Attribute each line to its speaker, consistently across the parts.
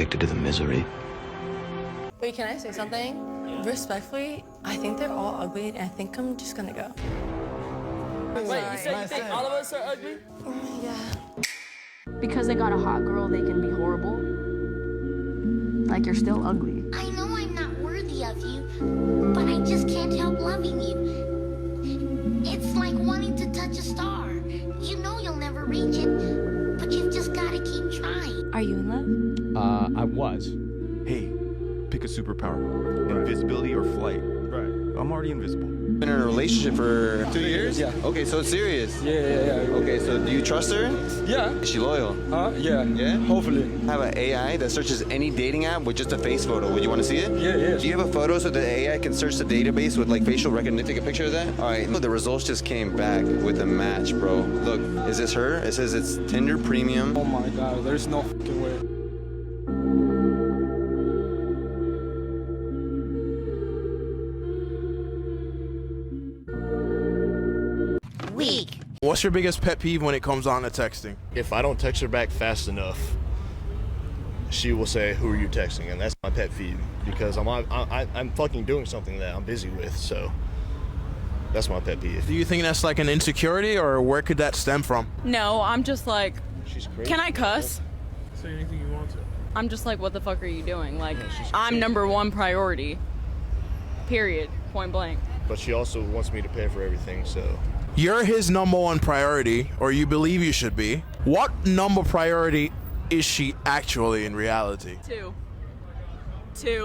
Speaker 1: addicted to the misery.
Speaker 2: Wait, can I say something? Yeah. Respectfully, I think they're all ugly, and I think I'm just gonna go.
Speaker 3: Wait, you said you think all of us are ugly?
Speaker 2: Yeah.
Speaker 4: Because they got a hot girl, they can be horrible. Like, you're still ugly.
Speaker 5: I know I'm not worthy of you, but I just can't help loving you. It's like wanting to touch a star. You know you'll never reach it, but you've just got to keep trying.
Speaker 2: Are you in love?
Speaker 6: I was.
Speaker 7: Hey, pick a superpower. Invisibility or flight.
Speaker 6: Right.
Speaker 7: I'm already invisible.
Speaker 8: Been in a relationship for 2 years?
Speaker 6: Yeah.
Speaker 8: Okay, so it's serious.
Speaker 6: Yeah.
Speaker 8: Okay, so do you trust her?
Speaker 6: Yeah.
Speaker 8: Is she loyal?
Speaker 6: Yeah.
Speaker 8: Yeah?
Speaker 6: Hopefully.
Speaker 8: I have an AI that searches any dating app with just a face photo. Would you want to see it?
Speaker 6: Yeah.
Speaker 8: Do you have a photo so the AI can search the database with like facial recognition? Take a picture of that? All right, the results just came back with a match, bro. Look, is this her? It says it's Tinder Premium.
Speaker 6: Oh my God, there's no fucking way.
Speaker 5: Weak.
Speaker 9: What's your biggest pet peeve when it comes on to texting?
Speaker 10: If I don't text her back fast enough, she will say, "Who are you texting?" And that's my pet peeve because I'm fucking doing something that I'm busy with. So that's my pet peeve.
Speaker 9: Do you think that's like an insecurity, or where could that stem from?
Speaker 11: No, I'm just like,
Speaker 10: She's crazy.
Speaker 11: can I cuss?
Speaker 9: Say anything you want to.
Speaker 11: I'm just like, what the fuck are you doing? Like, I'm number one priority. Period. Point blank.
Speaker 10: But she also wants me to pay for everything, so.
Speaker 9: You're his number one priority, or you believe you should be. What number priority is she actually in reality?
Speaker 11: Two.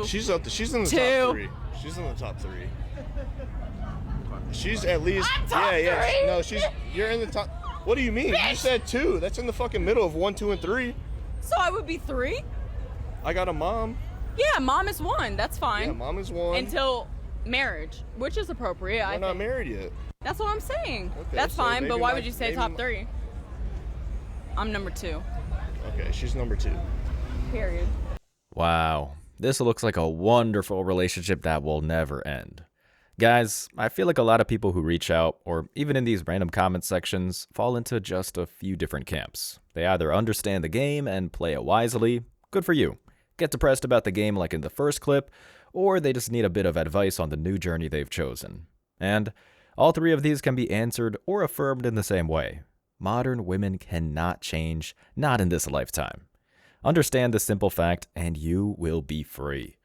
Speaker 10: She's up. She's in the
Speaker 11: Two.
Speaker 10: top three. She's in the top three. She's at least.
Speaker 11: I'm top three.
Speaker 10: No, you're in the top. What do you mean?
Speaker 11: Bitch.
Speaker 10: You said two. That's in the fucking middle of 1, 2, and 3.
Speaker 11: So I would be 3?
Speaker 10: I got a mom.
Speaker 11: Yeah, mom is 1. That's fine.
Speaker 10: Yeah, mom is 1.
Speaker 11: Until marriage, which is appropriate.
Speaker 10: We're not married yet.
Speaker 11: That's what I'm saying.
Speaker 10: Okay,
Speaker 11: That's
Speaker 10: so
Speaker 11: fine, but
Speaker 10: maybe
Speaker 11: why would you say
Speaker 10: maybe
Speaker 11: top 3? I'm number 2.
Speaker 10: Okay, she's number 2.
Speaker 11: Period.
Speaker 12: Wow, this looks like a wonderful relationship that will never end. Guys, I feel like a lot of people who reach out, or even in these random comment sections, fall into just a few different camps. They either understand the game and play it wisely, good for you, get depressed about the game like in the first clip, or they just need a bit of advice on the new journey they've chosen. And all 3 of these can be answered or affirmed in the same way. Modern women cannot change, not in this lifetime. Understand the simple fact, and you will be free.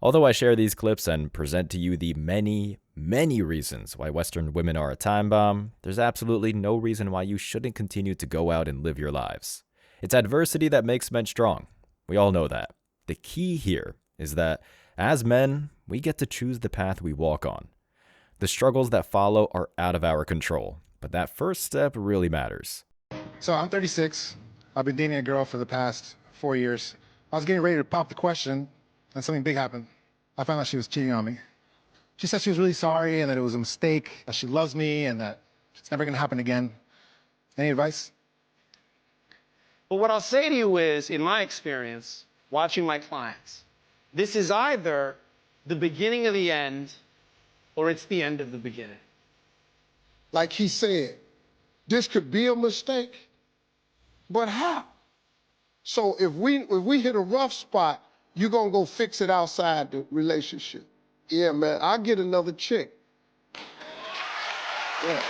Speaker 12: Although I share these clips and present to you the many, many reasons why Western women are a time bomb, there's absolutely no reason why you shouldn't continue to go out and live your lives. It's adversity that makes men strong. We all know that. The key here is that, as men, we get to choose the path we walk on. The struggles that follow are out of our control, but that first step really matters.
Speaker 13: So I'm 36. I've been dating a girl for the past 4 years. I was getting ready to pop the question, and something big happened. I found out she was cheating on me. She said she was really sorry and that it was a mistake, that she loves me and that it's never gonna happen again. Any advice?
Speaker 3: Well, what I'll say to you is, in my experience, watching my clients, this is either the beginning of the end or it's the end of the beginning.
Speaker 14: Like he said, this could be a mistake, but how? So if we hit a rough spot, you're gonna go fix it outside the relationship. Yeah, man, I'll get another chick. Yeah.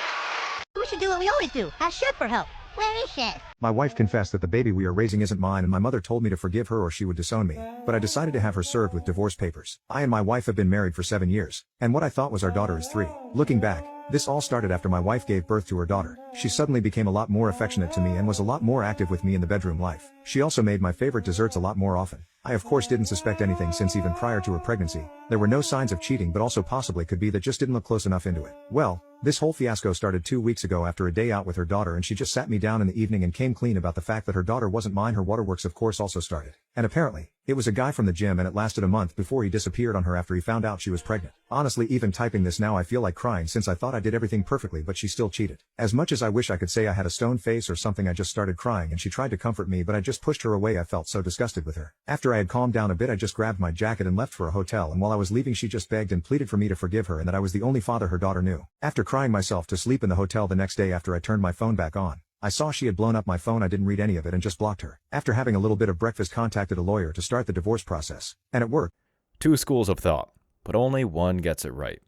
Speaker 5: We should do what we always do. Ask Chef for help. Where is Chef?
Speaker 15: My wife confessed that the baby we are raising isn't mine, and my mother told me to forgive her or she would disown me. But I decided to have her served with divorce papers. I and my wife have been married for 7 years, and what I thought was our daughter is 3. Looking back, this all started after my wife gave birth to her daughter. She suddenly became a lot more affectionate to me and was a lot more active with me in the bedroom life. She also made my favorite desserts a lot more often. I of course didn't suspect anything since even prior to her pregnancy, there were no signs of cheating, but also possibly could be that just didn't look close enough into it. Well, this whole fiasco started 2 weeks ago after a day out with her daughter, and she just sat me down in the evening and came clean about the fact that her daughter wasn't mine. Her waterworks of course also started. And apparently, it was a guy from the gym, and it lasted a month before he disappeared on her after he found out she was pregnant. Honestly, even typing this now I feel like crying since I thought I did everything perfectly, but she still cheated. As much as I wish I could say I had a stone face or something, I just started crying and she tried to comfort me, but I just pushed her away. I felt so disgusted with her. After I had calmed down a bit, I just grabbed my jacket and left for a hotel, and while I was leaving she just begged and pleaded for me to forgive her and that I was the only father her daughter knew. After crying myself to sleep in the hotel the next day after I turned my phone back on, I saw she had blown up my phone. I didn't read any of it and just blocked her. After having a little bit of breakfast, contacted a lawyer to start the divorce process. And it worked.
Speaker 12: Two schools of thought, but only one gets it right.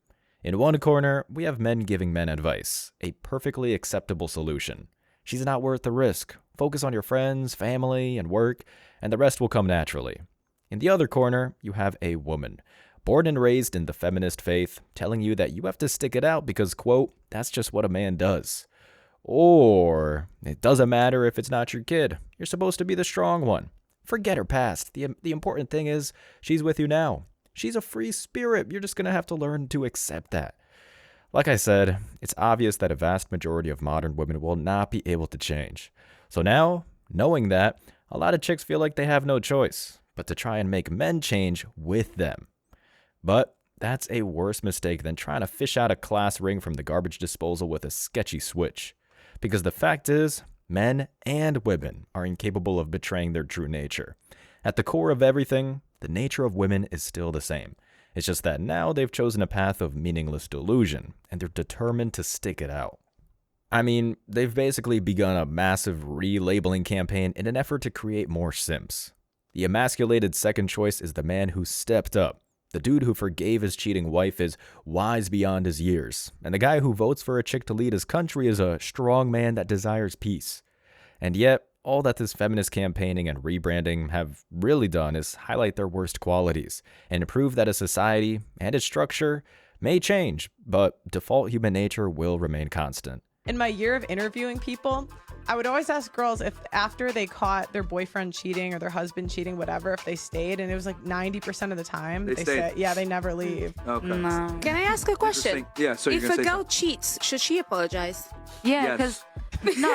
Speaker 12: In one corner, we have men giving men advice, a perfectly acceptable solution. She's not worth the risk. Focus on your friends, family, and work, and the rest will come naturally. In the other corner, you have a woman, born and raised in the feminist faith, telling you that you have to stick it out because, quote, that's just what a man does. Or, it doesn't matter if it's not your kid. You're supposed to be the strong one. Forget her past. The important thing is, she's with you now. She's a free spirit. You're just going to have to learn to accept that. Like I said, it's obvious that a vast majority of modern women will not be able to change. So now, knowing that, a lot of chicks feel like they have no choice but to try and make men change with them. But that's a worse mistake than trying to fish out a class ring from the garbage disposal with a sketchy switch. Because the fact is, men and women are incapable of betraying their true nature. At the core of everything, the nature of women is still the same. It's just that now they've chosen a path of meaningless delusion, and they're determined to stick it out. I mean, they've basically begun a massive relabeling campaign in an effort to create more simps. The emasculated second choice is the man who stepped up. The dude who forgave his cheating wife is wise beyond his years. And the guy who votes for a chick to lead his country is a strong man that desires peace. And yet, all that this feminist campaigning and rebranding have really done is highlight their worst qualities and prove that a society and its structure may change, but default human nature will remain constant.
Speaker 1: In my year of interviewing people, I would always ask girls if after they caught their boyfriend cheating or their husband cheating, whatever, if they stayed, and it was like 90% of the time they said, yeah, they never leave.
Speaker 16: Okay.
Speaker 4: No.
Speaker 16: Can I ask a question?
Speaker 7: Yeah, so
Speaker 16: if a girl cheats, should she apologize?
Speaker 4: Yeah, because no.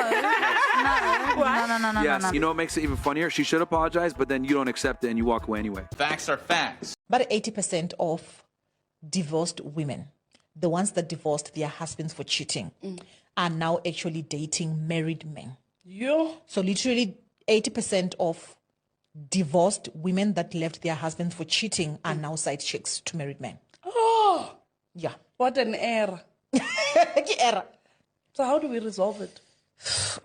Speaker 7: Yes, you know what makes it even funnier? She should apologize, but then you don't accept it and you walk away anyway.
Speaker 17: Facts are facts.
Speaker 18: But 80% of divorced women, the ones that divorced their husbands for cheating, are now actually dating married men.
Speaker 16: Yeah.
Speaker 18: So literally 80% of divorced women that left their husbands for cheating are now side chicks to married men.
Speaker 16: Oh,
Speaker 18: Yeah.
Speaker 16: what an error.
Speaker 18: Error.
Speaker 16: So how do we resolve it?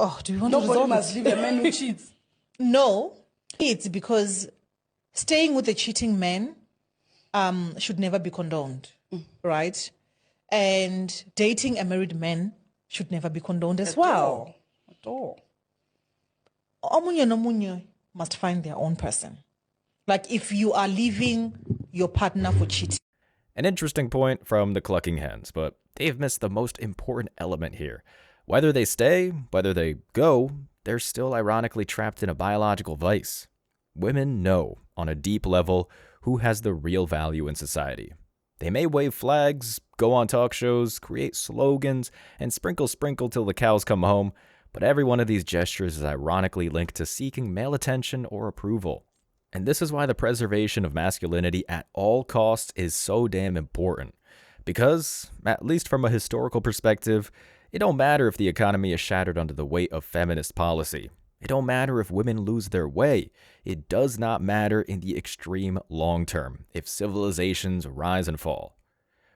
Speaker 18: Oh, do you want to
Speaker 16: Nobody
Speaker 18: resolve
Speaker 16: must
Speaker 18: it?
Speaker 16: leave a man who cheats.
Speaker 18: No, it's because staying with a cheating man should never be condoned, right? And dating a married man should never be condoned as well.
Speaker 16: At all.
Speaker 18: Omunye nomunye must find their own person. Like if you are leaving your partner for cheating.
Speaker 12: An interesting point from the clucking hens, but they've missed the most important element here. Whether they stay, whether they go, they're still ironically trapped in a biological vice. Women know, on a deep level, who has the real value in society. They may wave flags, go on talk shows, create slogans, and sprinkle till the cows come home, but every one of these gestures is ironically linked to seeking male attention or approval. And this is why the preservation of masculinity at all costs is so damn important. Because, at least from a historical perspective, it don't matter if the economy is shattered under the weight of feminist policy. It don't matter if women lose their way. It does not matter in the extreme long term if civilizations rise and fall.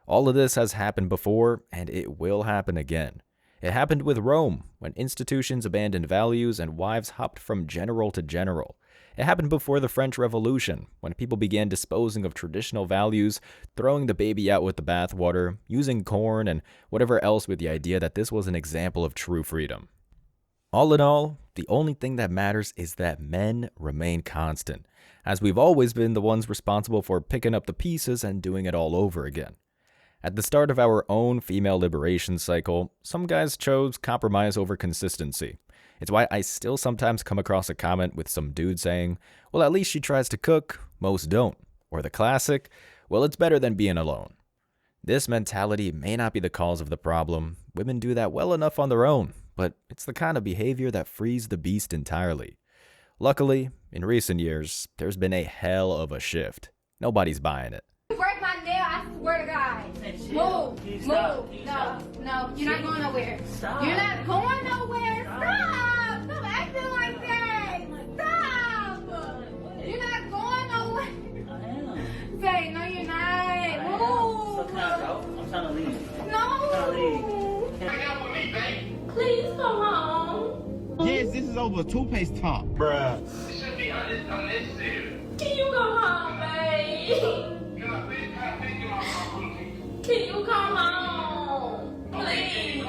Speaker 12: All of this has happened before, and it will happen again. It happened with Rome, when institutions abandoned values and wives hopped from general to general. It happened before the French Revolution, when people began disposing of traditional values, throwing the baby out with the bathwater, using corn and whatever else with the idea that this was an example of true freedom. All in all, the only thing that matters is that men remain constant, as we've always been the ones responsible for picking up the pieces and doing it all over again. At the start of our own female liberation cycle, some guys chose compromise over consistency. It's why I still sometimes come across a comment with some dude saying, well, at least she tries to cook, most don't. Or the classic, well, it's better than being alone. This mentality may not be the cause of the problem. Women do that well enough on their own, but it's the kind of behavior that frees the beast entirely. Luckily, in recent years, there's been a hell of a shift. Nobody's buying it.
Speaker 19: You break my nail, I swear to God. Move. No, you're not going nowhere. Stop. You're not going nowhere. Stop. Stop acting like that. Stop. You're not going nowhere. Say, no, you're not. Move. So can I go? I'm trying to leave. No. I got to leave, babe. Please come home.
Speaker 3: is over a toothpaste top. Bruh.
Speaker 19: It should be unnecessary. Can you go home, babe? Can you come home? Please.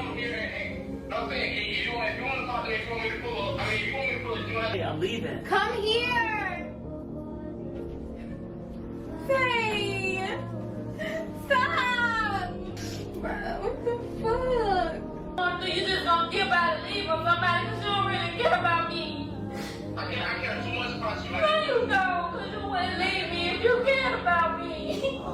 Speaker 17: I'm leaving.
Speaker 19: Come here. Say. Stop. Bro, what the fuck? You just gonna get about to leave or somebody because you don't really care about me. I care too much about you. No, you don't, because you wouldn't leave me if you cared about me.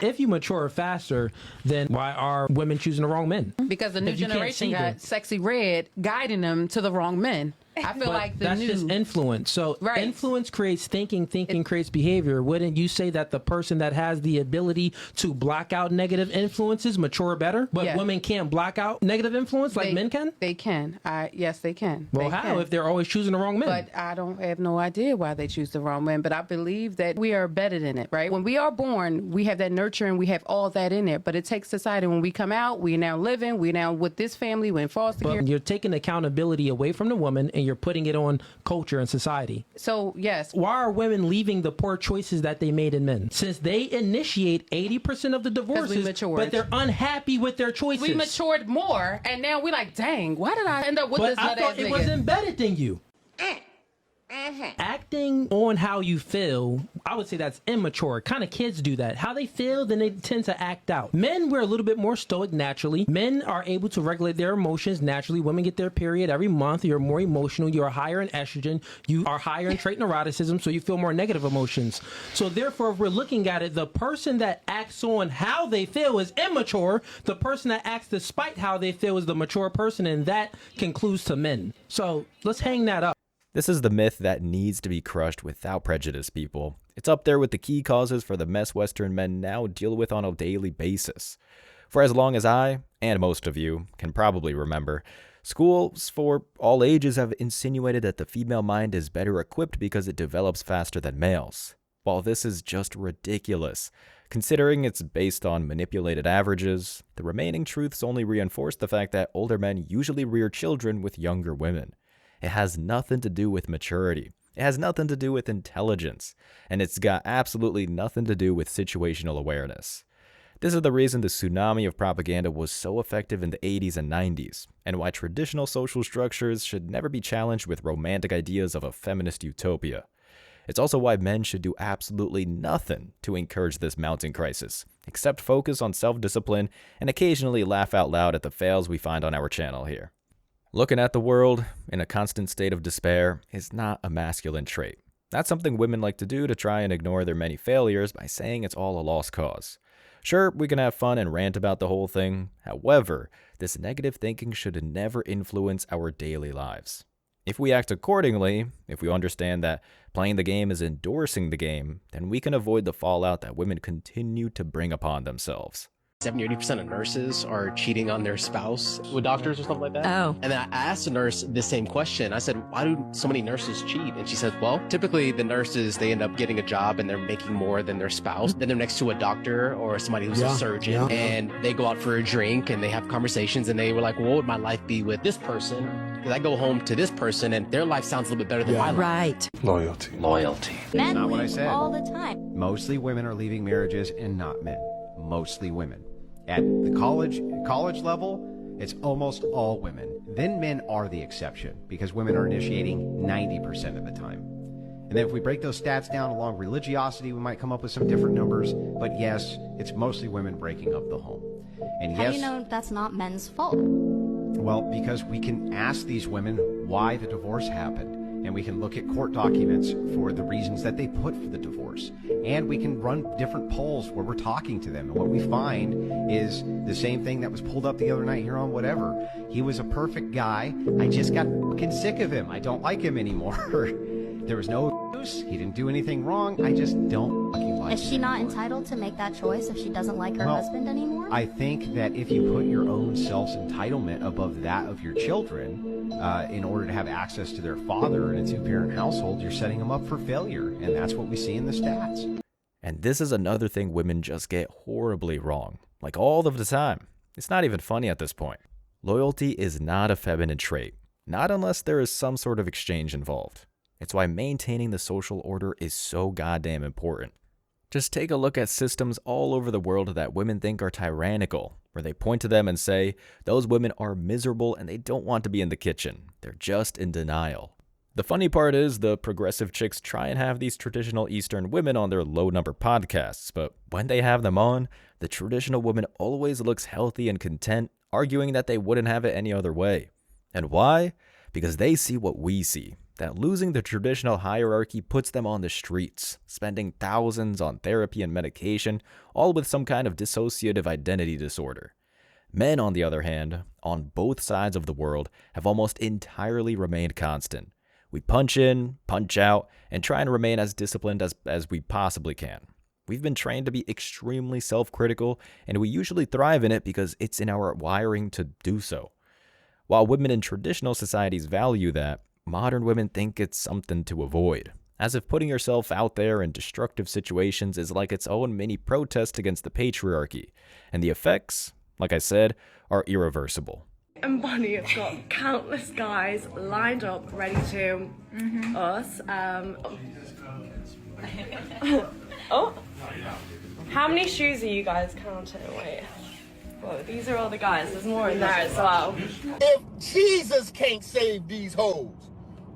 Speaker 17: If you mature faster, then why are women choosing the wrong men?
Speaker 20: Because the new
Speaker 17: If you can't
Speaker 20: generation
Speaker 17: see
Speaker 20: got
Speaker 17: them.
Speaker 20: sexy red guiding them to the wrong men. I feel
Speaker 17: But
Speaker 20: like the
Speaker 17: that's
Speaker 20: new
Speaker 17: just influence. So influence creates thinking, thinking creates behavior. Wouldn't you say that the person that has the ability to block out negative influences mature better? But
Speaker 20: Yeah.
Speaker 17: women can't block out negative influence like men can?
Speaker 20: They can. Yes, they can.
Speaker 17: Well,
Speaker 20: They
Speaker 17: how
Speaker 20: can.
Speaker 17: if they're always choosing the wrong men?
Speaker 20: But I have no idea why they choose the wrong men. But I believe that we are better than it, right? When we are born, we have that nurture and we have all that in there. But it takes society. When we come out, we're now living, we're now with this family, we're in foster care.
Speaker 17: But you're taking accountability away from the woman and you're putting it on culture and society.
Speaker 20: So, yes.
Speaker 17: Why are women leaving the poor choices that they made in men? Since they initiate 80% of the divorces, but they're unhappy with their choices.
Speaker 20: We matured more, and now we're like, dang, why did I end up with
Speaker 17: But
Speaker 20: this
Speaker 17: I
Speaker 20: nut
Speaker 17: thought
Speaker 20: ass
Speaker 17: it
Speaker 20: nigga?
Speaker 17: was embedded in you. Acting on how you feel, I would say that's immature. Kind of kids do that. How they feel, then they tend to act out. Men, we're a little bit more stoic naturally. Men are able to regulate their emotions naturally. Women get their period every month. You're more emotional. You are higher in estrogen. You are higher in trait neuroticism, so you feel more negative emotions. So therefore, if we're looking at it, the person that acts on how they feel is immature. The person that acts despite how they feel is the mature person, and that concludes to men. So let's hang that up.
Speaker 12: This is the myth that needs to be crushed without prejudice, people. It's up there with the key causes for the mess Western men now deal with on a daily basis. For as long as I, and most of you, can probably remember, schools for all ages have insinuated that the female mind is better equipped because it develops faster than males. While this is just ridiculous, considering it's based on manipulated averages, the remaining truths only reinforce the fact that older men usually rear children with younger women. It has nothing to do with maturity. It has nothing to do with intelligence. And it's got absolutely nothing to do with situational awareness. This is the reason the tsunami of propaganda was so effective in the 80s and 90s, and why traditional social structures should never be challenged with romantic ideas of a feminist utopia. It's also why men should do absolutely nothing to encourage this mounting crisis, except focus on self-discipline and occasionally laugh out loud at the fails we find on our channel here. Looking at the world in a constant state of despair is not a masculine trait. That's something women like to do to try and ignore their many failures by saying it's all a lost cause. Sure, we can have fun and rant about the whole thing. However, this negative thinking should never influence our daily lives. If we act accordingly, if we understand that playing the game is endorsing the game, then we can avoid the fallout that women continue to bring upon themselves.
Speaker 21: 70 or 80% of nurses are cheating on their spouse with doctors or something like that.
Speaker 20: Oh.
Speaker 21: And then I asked the nurse the same question. I said, why do so many nurses cheat? And she said, well, typically the nurses, they end up getting a job and they're making more than their spouse. Then they're next to a doctor or somebody who's a surgeon and they go out for a drink and they have conversations and they were like, well, what would my life be with this person? Because I go home to this person and their life sounds a little bit better than my life.
Speaker 22: Right.
Speaker 23: Loyalty.
Speaker 22: Loyalty.
Speaker 23: Men
Speaker 22: Not what I
Speaker 23: leave
Speaker 22: said.
Speaker 23: all the time.
Speaker 22: Mostly women are leaving marriages and not men. Mostly women. At the college level, it's almost all women. Then men are the exception because women are initiating 90% of the time. And then if we break those stats down along religiosity, we might come up with some different numbers. But yes, it's mostly women breaking up the home. And
Speaker 23: How
Speaker 22: yes,
Speaker 23: do you know that's not men's fault?
Speaker 22: well, because we can ask these women why the divorce happened. And we can look at court documents for the reasons that they put for the divorce. And we can run different polls where we're talking to them. And what we find is the same thing that was pulled up the other night here on whatever. He was a perfect guy. I just got fucking sick of him. I don't like him anymore. There was no abuse. He didn't do anything wrong. I just don't fucking like him.
Speaker 23: Is she not entitled to make that choice if she doesn't like her
Speaker 22: Well,
Speaker 23: husband anymore?
Speaker 22: I think that if you put your own self's entitlement above that of your children, in order to have access to their father in a two-parent household, you're setting them up for failure. And that's what we see in the stats.
Speaker 12: And this is another thing women just get horribly wrong, like all of the time. It's not even funny at this point. Loyalty is not a feminine trait. Not unless there is some sort of exchange involved. It's why maintaining the social order is so goddamn important. Just take a look at systems all over the world that women think are tyrannical, where they point to them and say, those women are miserable and they don't want to be in the kitchen. They're just in denial. The funny part is the progressive chicks try and have these traditional Eastern women on their low-number podcasts, but when they have them on, the traditional woman always looks healthy and content, arguing that they wouldn't have it any other way. And why? Because they see what we see, that losing the traditional hierarchy puts them on the streets, spending thousands on therapy and medication, all with some kind of dissociative identity disorder. Men, on the other hand, on both sides of the world, have almost entirely remained constant. We punch in, punch out, and try and remain as disciplined as we possibly can. We've been trained to be extremely self-critical, and we usually thrive in it because it's in our wiring to do so. While women in traditional societies value that, modern women think it's something to avoid, as if putting yourself out there in destructive situations is like its own mini protest against the patriarchy, and the effects, like I said, are irreversible.
Speaker 2: And Bonnie have got countless guys lined up ready to us. Oh, how many shoes are you guys counting? Wait, whoa, these are all the guys. There's more in there as well.
Speaker 14: If Jesus can't save these hoes,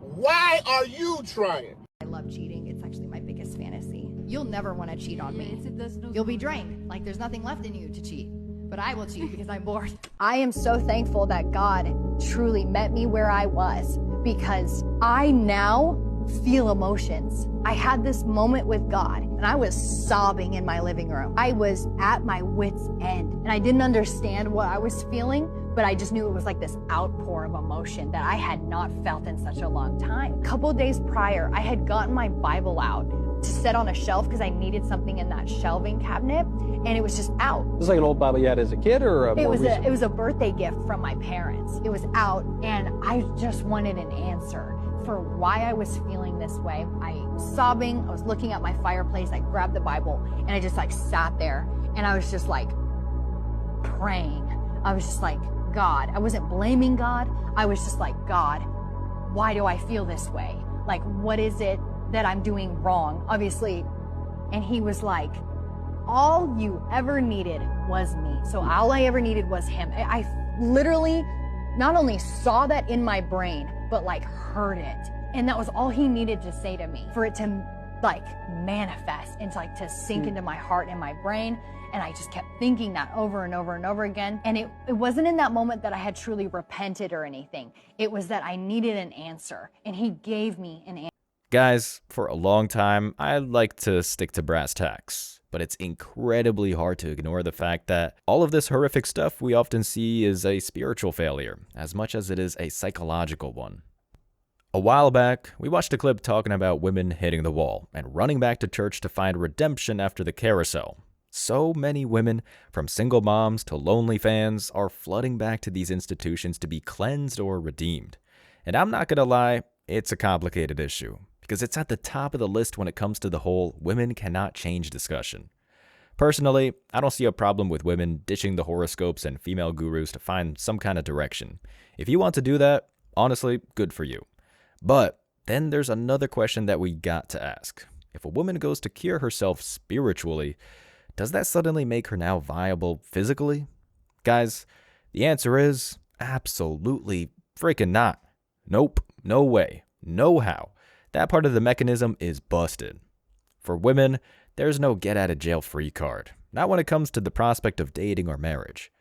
Speaker 14: why are you trying?
Speaker 23: I love cheating. It's actually my biggest fantasy. You'll never want to cheat on me. You'll be drained. Like there's nothing left in you to cheat. But I will cheat because I'm bored. I am so thankful that God truly met me where I was, because I now feel emotions. I had this moment with God and I was sobbing in my living room. I was at my wit's end and I didn't understand what I was feeling, but I just knew it was like this outpour of emotion that I had not felt in such a long time. A couple of days prior, I had gotten my Bible out to set on a shelf because I needed something in that shelving cabinet, and it was just out.
Speaker 6: It was like an old Bible you had as a kid, or
Speaker 23: it was a birthday gift from my parents. It was out, and I just wanted an answer for why I was feeling this way. I was sobbing, I was looking at my fireplace, I grabbed the Bible, and I just like sat there, and I was just like praying. I was just like, God. I wasn't blaming God. I was just like, God, why do I feel this way? Like, what is it that I'm doing wrong? Obviously. And he was like, all you ever needed was me. So all I ever needed was him. I literally not only saw that in my brain, but like heard it. And that was all he needed to say to me for it to like manifest and to like to sink into my heart and my brain. And I just kept thinking that over and over and over again. And it wasn't in that moment that I had truly repented or anything. It was that I needed an answer, and he gave me an answer.
Speaker 12: Guys, for a long time, I like to stick to brass tacks, but it's incredibly hard to ignore the fact that all of this horrific stuff we often see is a spiritual failure, as much as it is a psychological one. A while back, we watched a clip talking about women hitting the wall and running back to church to find redemption after the carousel. So many women, from single moms to lonely fans, are flooding back to these institutions to be cleansed or redeemed. And I'm not gonna lie, it's a complicated issue, because it's at the top of the list when it comes to the whole women cannot change discussion. Personally, I don't see a problem with women ditching the horoscopes and female gurus to find some kind of direction. If you want to do that, honestly, good for you. But then there's another question that we got to ask. If a woman goes to cure herself spiritually, does that suddenly make her now viable physically? Guys, the answer is absolutely freaking not. Nope, no way, no how. That part of the mechanism is busted. For women, there's no get-out-of-jail-free card, not when it comes to the prospect of dating or marriage.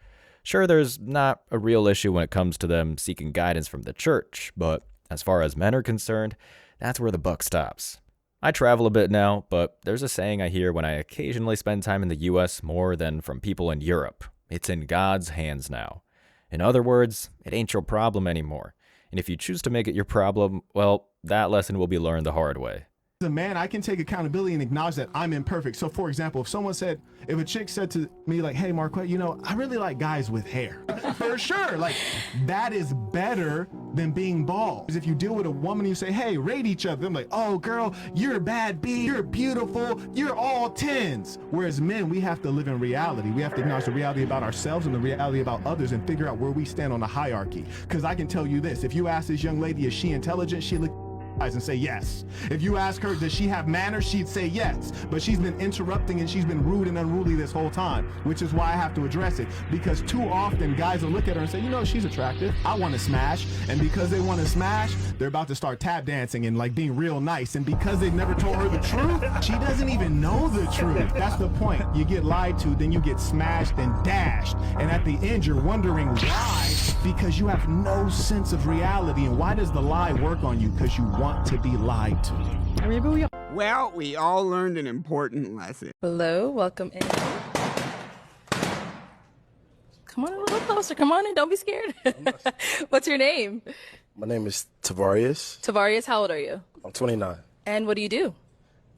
Speaker 12: Sure, there's not a real issue when it comes to them seeking guidance from the church, but as far as men are concerned, that's where the buck stops. I travel a bit now, but there's a saying I hear when I occasionally spend time in the US more than from people in Europe. It's in God's hands now. In other words, it ain't your problem anymore. And if you choose to make it your problem, well, that lesson will be learned the hard way.
Speaker 8: As a man, I can take accountability and acknowledge that I'm imperfect. So for example, if a chick said to me like, hey Marquette, I really like guys with hair. For sure, like that is better than being bald. Because if you deal with a woman and you say, hey, rate each other, I'm like, oh girl, you're a bad B, you're beautiful, you're all 10s. Whereas men, we have to live in reality. We have to acknowledge the reality about ourselves and the reality about others and figure out where we stand on the hierarchy. Because I can tell you this, if you ask this young lady, is she intelligent, she look and say yes. If you ask her, does she have manners, she'd say yes. But she's been interrupting and she's been rude and unruly this whole time, which is why I have to address it. Because too often guys will look at her and say, you know, she's attractive, I want to smash. And because they want to smash, they're about to start tap dancing and like being real nice. And because they've never told her the truth, she doesn't even know the truth. That's the point. You get lied to, then you get smashed and dashed. And at the end, you're wondering why, because you have no sense of reality. And why does the lie work on you? Because you want to be lied to.
Speaker 9: Well, we all learned an important lesson.
Speaker 16: Hello, welcome in. Come on a little closer. Come on in. Don't be scared. What's your name?
Speaker 10: My name is Tavarius.
Speaker 16: Tavarius, how old are you?
Speaker 10: I'm 29.
Speaker 16: And what do you do?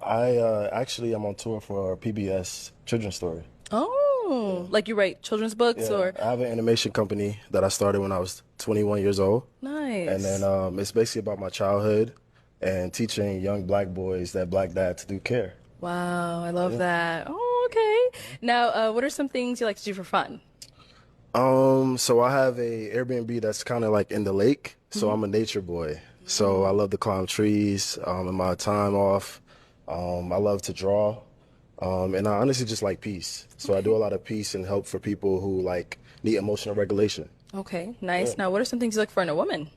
Speaker 10: I'm on tour for PBS Children's Story.
Speaker 16: Oh, like you write children's books or?
Speaker 10: I have an animation company that I started when I was 21 years old.
Speaker 16: Nice.
Speaker 10: And then it's basically about my childhood and teaching young black boys that black dads do care.
Speaker 16: Wow, I love that. Oh, okay. Now, what are some things you like to do for fun?
Speaker 10: So I have a Airbnb that's kind of like in the lake. So I'm a nature boy. So I love to climb trees in my time off. I love to draw. And I honestly just like peace. So I do a lot of peace and help for people who like need emotional regulation.
Speaker 16: Okay, nice. Now, what are some things you look for in a woman?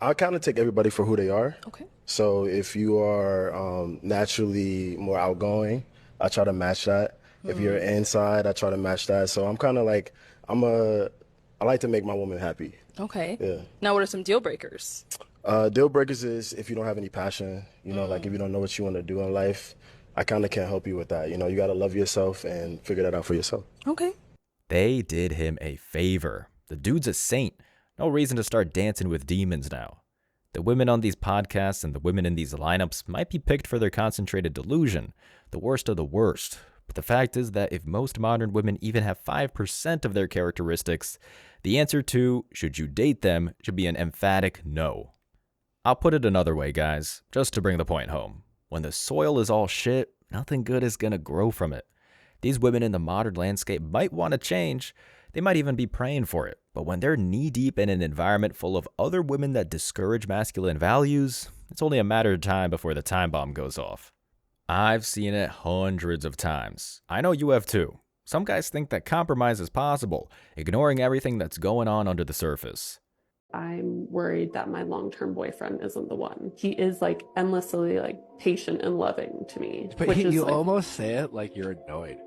Speaker 10: I kind of take everybody for who they are.
Speaker 16: Okay.
Speaker 10: So if you are naturally more outgoing, I try to match that. If you're inside, I try to match that. So I'm kind of like, I like to make my woman happy.
Speaker 16: Okay.
Speaker 10: Yeah.
Speaker 16: Now, what are some deal breakers?
Speaker 10: Deal breakers is if you don't have any passion, you know, like if you don't know what you want to do in life, I kind of can't help you with that. You know, you got to love yourself and figure that out for yourself.
Speaker 16: Okay.
Speaker 12: They did him a favor. The dude's a saint. No reason to start dancing with demons now. The women on these podcasts and the women in these lineups might be picked for their concentrated delusion, the worst of the worst. But the fact is that if most modern women even have 5% of their characteristics, the answer to, should you date them, should be an emphatic no. I'll put it another way, guys, just to bring the point home. When the soil is all shit, nothing good is gonna grow from it. These women in the modern landscape might want to change. They might even be praying for it. But when they're knee-deep in an environment full of other women that discourage masculine values, it's only a matter of time before the time bomb goes off. I've seen it hundreds of times. I know you have too. Some guys think that compromise is possible, ignoring everything that's going on under the surface.
Speaker 11: I'm worried that my long-term boyfriend isn't the one. He is like endlessly like patient and loving to me.
Speaker 22: But you almost say it like you're annoyed.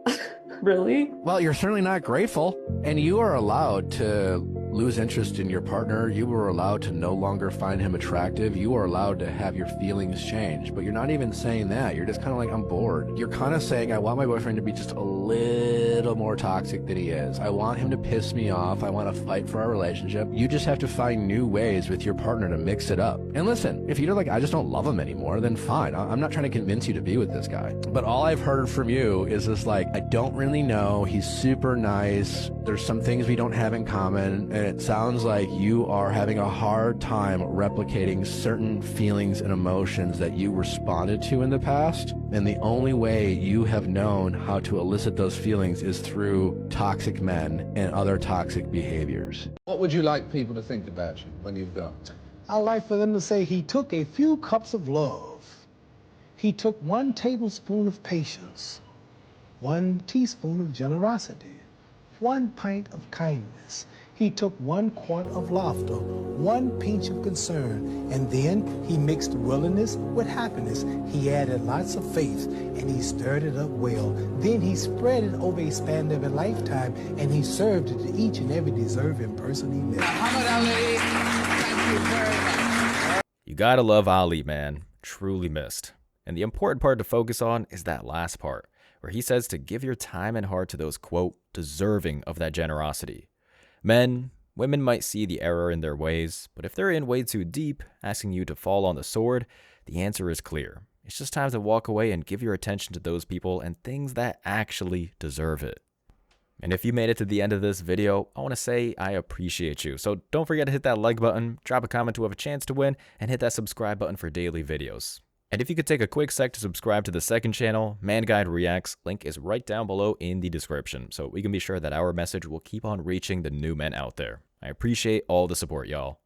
Speaker 11: Really?
Speaker 22: Well, you're certainly not grateful. And you are allowed to lose interest in your partner. You are allowed to no longer find him attractive. You are allowed to have your feelings change. But you're not even saying that. You're just kind of like, I'm bored. You're kind of saying, I want my boyfriend to be just a little more toxic than he is. I want him to piss me off. I want to fight for our relationship. You just have to find new ways with your partner to mix it up. And listen, if you're like, I just don't love him anymore, then fine. I'm not trying to convince you to be with this guy. But all I've heard from you is this like, I don't really know. He's super nice. There's some things we don't have in common. And it sounds like you are having a hard time replicating certain feelings and emotions that you responded to in the past. And the only way you have known how to elicit those feelings is through toxic men and other toxic behaviors.
Speaker 24: What would you like people to think about you when you've gone? I'd like for them to say he took a few cups of love. He took 1 tablespoon of patience, 1 teaspoon of generosity, 1 pint of kindness. He took 1 quart of laughter, 1 pinch of concern, and then he mixed willingness with happiness. He added lots of faith, and he stirred it up well. Then he spread it over a span of a lifetime, and he served it to each and every deserving person he met. Muhammad Ali, thank you very much.
Speaker 12: You gotta love Ali, man. Truly missed. And the important part to focus on is that last part, where he says to give your time and heart to those, quote, deserving of that generosity. Men, women might see the error in their ways, but if they're in way too deep, asking you to fall on the sword, the answer is clear. It's just time to walk away and give your attention to those people and things that actually deserve it. And if you made it to the end of this video, I want to say I appreciate you. So don't forget to hit that like button, drop a comment to have a chance to win, and hit that subscribe button for daily videos. And if you could take a quick sec to subscribe to the second channel, Man Guide Reacts, link is right down below in the description, so we can be sure that our message will keep on reaching the new men out there. I appreciate all the support, y'all.